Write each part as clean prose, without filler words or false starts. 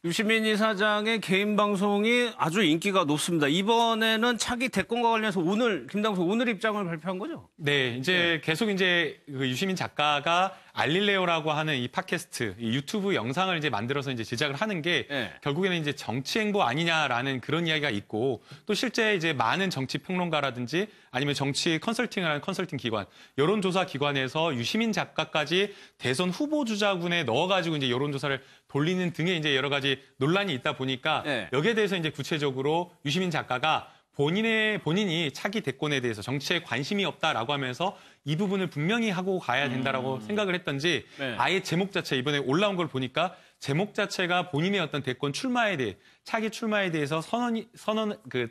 유시민 이사장의 개인 방송이 아주 인기가 높습니다. 이번에는 차기 대권과 관련해서 오늘 김당수 오늘 입장을 발표한 거죠? 네, 이제 계속 이제 그 유시민 작가가 알릴레오라고 하는 이 팟캐스트, 이 유튜브 영상을 이제 만들어서 이제 제작을 하는 게 결국에는 이제 정치 행보 아니냐라는 그런 이야기가 있고 또 실제 이제 많은 정치 평론가라든지 아니면 정치 컨설팅을 하는 컨설팅 기관, 여론조사 기관에서 유시민 작가까지 대선 후보 주자군에 넣어가지고 이제 여론조사를 돌리는 등의 이제 여러 가지 논란이 있다 보니까 여기에 대해서 이제 구체적으로 유시민 작가가 본인이 차기 대권에 대해서 정치에 관심이 없다라고 하면서 이 부분을 분명히 하고 가야 된다라고 생각을 했던지 아예 제목 자체 이번에 올라온 걸 보니까 제목 자체가 본인의 어떤 대권 출마에 대해 차기 출마에 대해서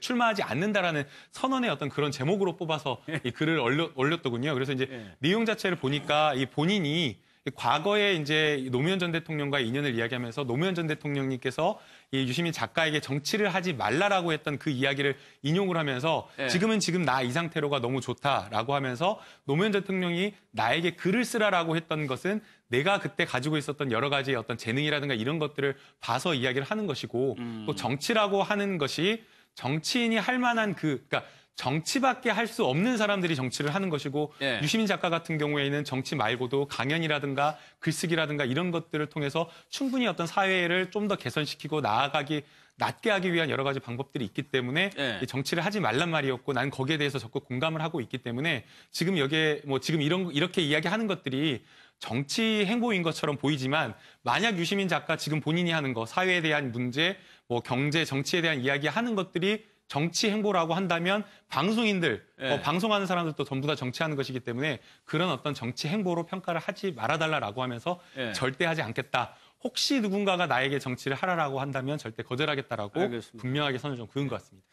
출마하지 않는다라는 선언의 어떤 그런 제목으로 뽑아서 이 글을 올렸더군요. 그래서 이제 내용 자체를 보니까 이 본인이 과거에 이제 노무현 전 대통령과의 인연을 이야기하면서 노무현 전 대통령님께서 이 유시민 작가에게 정치를 하지 말라라고 했던 그 이야기를 인용을 하면서 지금은 지금 나 이 상태로가 너무 좋다라고 하면서 노무현 대통령이 나에게 글을 쓰라라고 했던 것은 내가 그때 가지고 있었던 여러 가지의 어떤 재능이라든가 이런 것들을 봐서 이야기를 하는 것이고 또 정치라고 하는 것이 정치인이 할 만한 그러니까 정치밖에 할 수 없는 사람들이 정치를 하는 것이고 유시민 작가 같은 경우에는 정치 말고도 강연이라든가 글쓰기라든가 이런 것들을 통해서 충분히 어떤 사회를 좀 더 개선시키고 낫게 하기 위한 여러 가지 방법들이 있기 때문에 정치를 하지 말란 말이었고 난 거기에 대해서 적극 공감을 하고 있기 때문에 지금 여기에 지금 이렇게 이야기하는 것들이 정치 행보인 것처럼 보이지만 만약 유시민 작가 지금 본인이 하는 거 사회에 대한 문제, 경제, 정치에 대한 이야기 하는 것들이 정치 행보라고 한다면 방송인들, 방송하는 사람들도 전부 다 정치하는 것이기 때문에 그런 어떤 정치 행보로 평가를 하지 말아달라고 하면서 절대 하지 않겠다. 혹시 누군가가 나에게 정치를 하라라고 한다면 절대 거절하겠다라고 알겠습니다. 분명하게 선을 좀 그은 것 같습니다.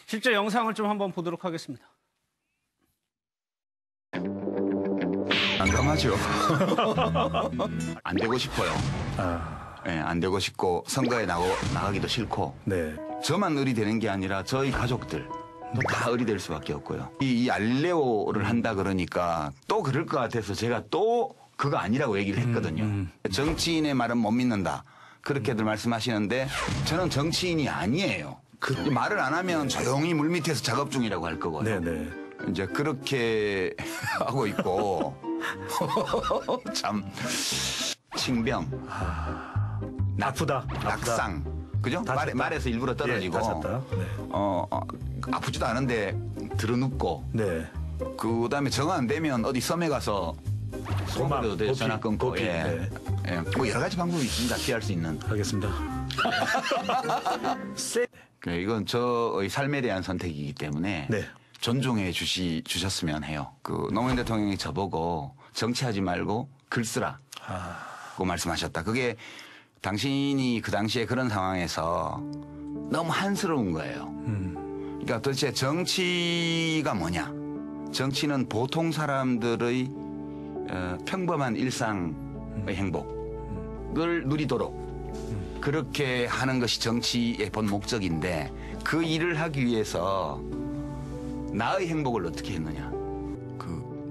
실제 영상을 좀 한번 보도록 하겠습니다. 난감하죠. 안 되고 싶어요. 안 되고 싶고 선거에 나가기도 싫고 저만 의리되는 게 아니라 저희 가족들 다 의리될 수밖에 없고요. 이 알릴레오를 한다 그러니까 또 그럴 것 같아서 제가 또 그거 아니라고 얘기를 했거든요. 정치인의 말은 못 믿는다. 그렇게들 말씀하시는데 저는 정치인이 아니에요. 말을 안 하면 조용히 물밑에서 작업 중이라고 할 거고요. 이제 그렇게 하고 있고 참 칭병 아프다. 낙상 그죠? 말에서 일부러 떨어지고 아프지도 않은데 들어눕고 그다음에 정 안 되면 어디 섬에 가서 소망도 돼 전화 끊고 뭐 여러 가지 방법이 있습니다. 피할 수 있는. 알겠습니다. 이건 저의 삶에 대한 선택이기 때문에 존중해 주셨으면 해요. 노무현 대통령이 저보고 정치하지 말고 글 쓰라고 말씀하셨다. 그게 당신이 그 당시에 그런 상황에서 너무 한스러운 거예요. 그러니까 도대체 정치가 뭐냐? 정치는 보통 사람들의 평범한 일상의 행복을 누리도록 그렇게 하는 것이 정치의 본 목적인데 그 일을 하기 위해서 나의 행복을 어떻게 했느냐?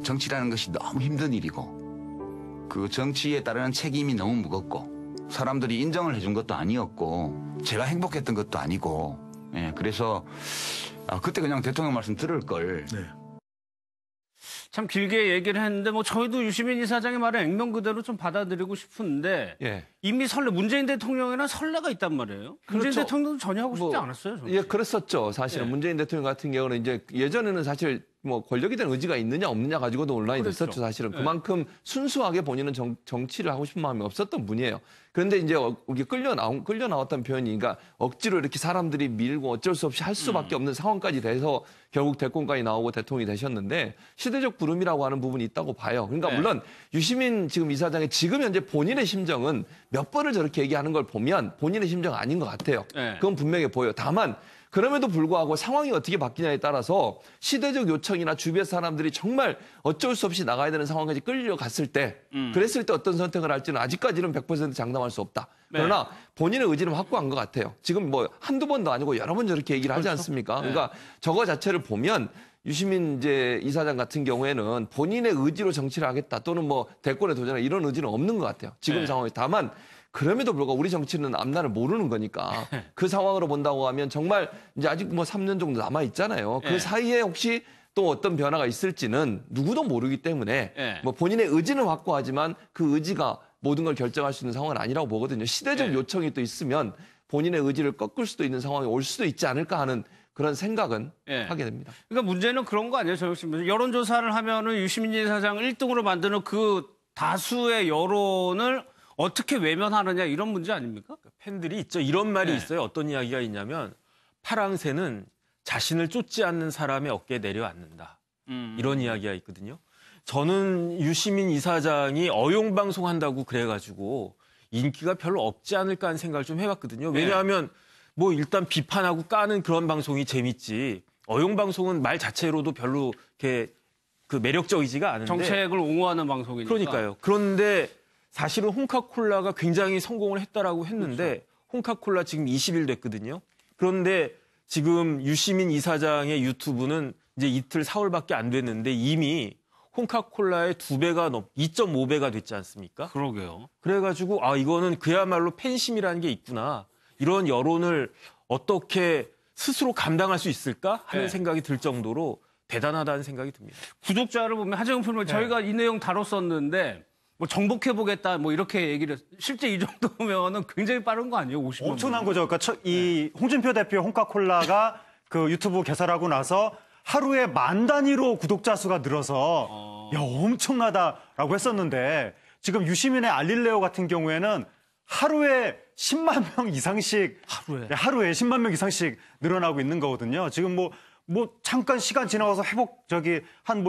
정치라는 것이 너무 힘든 일이고 그 정치에 따르는 책임이 너무 무겁고 사람들이 인정을 해준 것도 아니었고 제가 행복했던 것도 아니고 그래서 그때 그냥 대통령 말씀 들을 걸. 참 길게 얘기를 했는데 저희도 유시민 이사장의 말을 액면 그대로 좀 받아들이고 싶은데 이미 문재인 대통령에는 설레가 있단 말이에요. 문재인 대통령도 전혀 하고 싶지 않았어요. 정치. 그랬었죠. 사실은 문재인 대통령 같은 경우는 이제 예전에는 사실 권력에 대한 의지가 있느냐 없느냐 가지고도 논란이 됐었죠. 사실은 그만큼 순수하게 본인은 정치를 하고 싶은 마음이 없었던 분이에요. 그런데 이제 끌려 나왔던 표현이 그러니까 억지로 이렇게 사람들이 밀고 어쩔 수 없이 할 수밖에 없는 상황까지 돼서 결국 대권까지 나오고 대통령이 되셨는데 시대적 부름이라고 하는 부분이 있다고 봐요. 그러니까 물론 유시민 지금 이사장의 지금 현재 본인의 심정은 몇 번을 저렇게 얘기하는 걸 보면 본인의 심정 아닌 것 같아요. 그건 분명해 보여요. 다만 그럼에도 불구하고 상황이 어떻게 바뀌냐에 따라서 시대적 요청이나 주변 사람들이 정말 어쩔 수 없이 나가야 되는 상황까지 끌려갔을 때 그랬을 때 어떤 선택을 할지는 아직까지는 100% 장담할 수 없다. 그러나 본인의 의지는 확고한 것 같아요. 지금 한두 번도 아니고 여러 번 저렇게 얘기를 하지 않습니까? 그러니까 저거 자체를 보면 유시민 이제 이사장 같은 경우에는 본인의 의지로 정치를 하겠다 또는 뭐 대권에 도전할 이런 의지는 없는 것 같아요. 지금 상황에. 다만 그럼에도 불구하고 우리 정치는 앞날을 모르는 거니까 그 상황으로 본다고 하면 정말 이제 아직 뭐 3년 정도 남아 있잖아요. 그 사이에 혹시 또 어떤 변화가 있을지는 누구도 모르기 때문에 뭐 본인의 의지는 확고하지만 그 의지가 모든 걸 결정할 수 있는 상황은 아니라고 보거든요. 시대적 요청이 또 있으면 본인의 의지를 꺾을 수도 있는 상황이 올 수도 있지 않을까 하는 그런 생각은 하게 됩니다. 그러니까 문제는 그런 거 아니에요, 정혁 씨? 여론조사를 하면은 유시민 이사장 1등으로 만드는 그 다수의 여론을 어떻게 외면하느냐 이런 문제 아닙니까? 팬들이 있죠. 이런 말이 있어요. 어떤 이야기가 있냐면 파랑새는 자신을 쫓지 않는 사람의 어깨에 내려앉는다. 이런 이야기가 있거든요. 저는 유시민 이사장이 어용방송한다고 그래가지고 인기가 별로 없지 않을까 하는 생각을 좀 해봤거든요. 왜냐하면 뭐 일단 비판하고 까는 그런 방송이 재밌지 어용방송은 말 자체로도 별로 이렇게 그 매력적이지가 않은데 정책을 옹호하는 방송이니까. 그러니까요. 그런데 사실은 홍카콜라가 굉장히 성공을 했다라고 했는데 그렇죠. 홍카콜라 지금 20일 됐거든요. 그런데 지금 유시민 이사장의 유튜브는 이제 이틀 4월밖에 안 됐는데 이미 홍카콜라의 2.5배가 됐지 않습니까? 그러게요. 그래가지고 이거는 그야말로 팬심이라는 게 있구나. 이런 여론을 어떻게 스스로 감당할 수 있을까 하는 생각이 들 정도로 대단하다는 생각이 듭니다. 구독자를 보면 하정우 프로님 저희가 이 내용 다뤘었는데 뭐 정복해보겠다 뭐 이렇게 얘기를 실제 이 정도면은 굉장히 빠른 거 아니에요? 50만 엄청난 거죠. 그러니까 이 홍준표 대표 홍카콜라가 그 유튜브 개설하고 나서 하루에 10,000 단위로 구독자 수가 늘어서 야 엄청나다라고 했었는데 지금 유시민의 알릴레오 같은 경우에는 하루에 10만 명 이상씩 하루에 10만 명 이상씩 늘어나고 있는 거거든요. 지금 뭐 잠깐 시간 지나서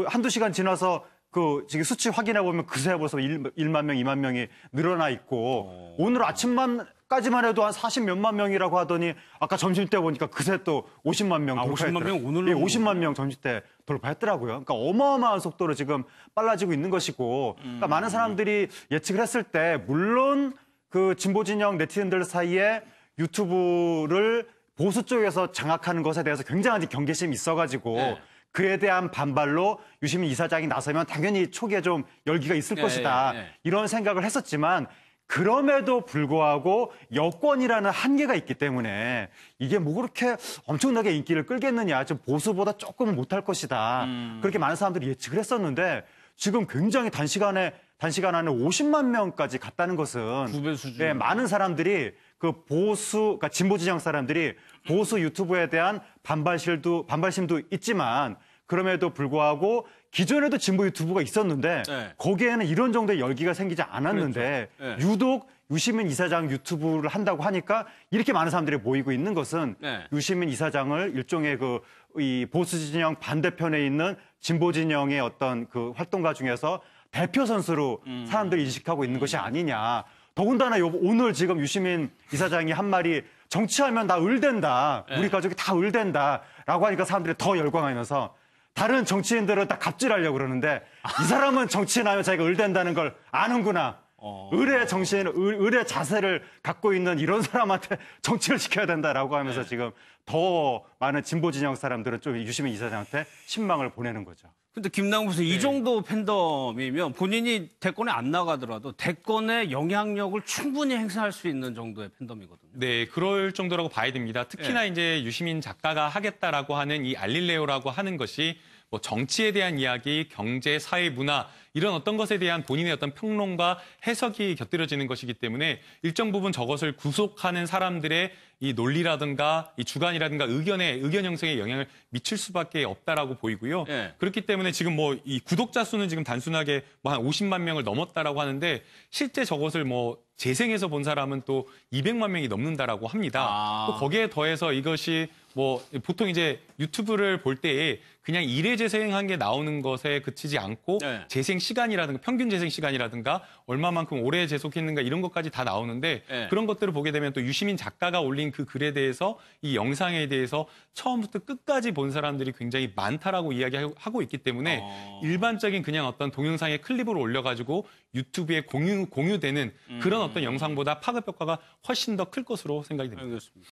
한두 시간 지나서 그 지금 수치 확인해 보면 그새 벌써 1만 명, 2만 명이 늘어나 있고 오늘 아침까지만 해도 한 40몇만 명이라고 하더니 아까 점심 때 보니까 그새 또 50만 명 돌파했더라고요. 50만 명 오늘로 50만 명 점심 때 돌파했더라고요. 그러니까 어마어마한 속도로 지금 빨라지고 있는 것이고 그러니까 많은 사람들이 예측을 했을 때 물론 그 진보 진영 네티즌들 사이에 유튜브를 보수 쪽에서 장악하는 것에 대해서 굉장한 경계심이 있어가지고 그에 대한 반발로 유시민 이사장이 나서면 당연히 초기에 좀 열기가 있을 것이다. 이런 생각을 했었지만 그럼에도 불구하고 여권이라는 한계가 있기 때문에 이게 뭐 그렇게 엄청나게 인기를 끌겠느냐. 좀 보수보다 조금은 못할 것이다. 그렇게 많은 사람들이 예측을 했었는데 지금 굉장히 단시간 안에 50만 명까지 갔다는 것은 2배 수준. 많은 사람들이 그러니까 진보 진영 사람들이 보수 유튜브에 대한 반발심도 있지만 그럼에도 불구하고 기존에도 진보 유튜브가 있었는데 거기에는 이런 정도의 열기가 생기지 않았는데 유독 유시민 이사장 유튜브를 한다고 하니까 이렇게 많은 사람들이 모이고 있는 것은 유시민 이사장을 일종의 이 보수 진영 반대편에 있는 진보 진영의 어떤 그 활동가 중에서 대표 선수로 사람들이 인식하고 있는 것이 아니냐. 더군다나 오늘 지금 유시민 이사장이 한 말이 정치하면 나 을된다. 우리 가족이 다 을된다라고 하니까 사람들이 더 열광하면서 다른 정치인들은 다 갑질하려고 그러는데 이 사람은 정치인하면 자기가 을된다는 걸 아는구나. 을의 정신, 을의 자세를 갖고 있는 이런 사람한테 정치를 시켜야 된다라고 하면서 지금 더 많은 진보 진영 사람들은 좀 유시민 이사장한테 신망을 보내는 거죠. 근데 김남국 교수 이 정도 팬덤이면 본인이 대권에 안 나가더라도 대권의 영향력을 충분히 행사할 수 있는 정도의 팬덤이거든요. 네, 그럴 정도라고 봐야 됩니다. 특히나 이제 유시민 작가가 하겠다라고 하는 이 알릴레오라고 하는 것이 뭐 정치에 대한 이야기, 경제, 사회, 문화 이런 어떤 것에 대한 본인의 어떤 평론과 해석이 곁들여지는 것이기 때문에 일정 부분 저것을 구속하는 사람들의 이 논리라든가 이 주관이라든가 의견 형성에 영향을 미칠 수밖에 없다라고 보이고요. 그렇기 때문에 지금 뭐 이 구독자 수는 지금 단순하게 뭐 한 50만 명을 넘었다라고 하는데 실제 저것을 뭐 재생해서 본 사람은 또 200만 명이 넘는다라고 합니다. 또 거기에 더해서 이것이 뭐 보통 이제 유튜브를 볼 때에 그냥 일회 재생한 게 나오는 것에 그치지 않고 재생 시간이라든가 평균 재생 시간이라든가 얼마만큼 오래 재속했는가 이런 것까지 다 나오는데 그런 것들을 보게 되면 또 유시민 작가가 올린 그 글에 대해서 이 영상에 대해서 처음부터 끝까지 본 사람들이 굉장히 많다라고 이야기하고 있기 때문에 일반적인 그냥 어떤 동영상의 클립으로 올려가지고 유튜브에 공유되는 그런 어떤 영상보다 파급 효과가 훨씬 더 클 것으로 생각이 됩니다. 알겠습니다.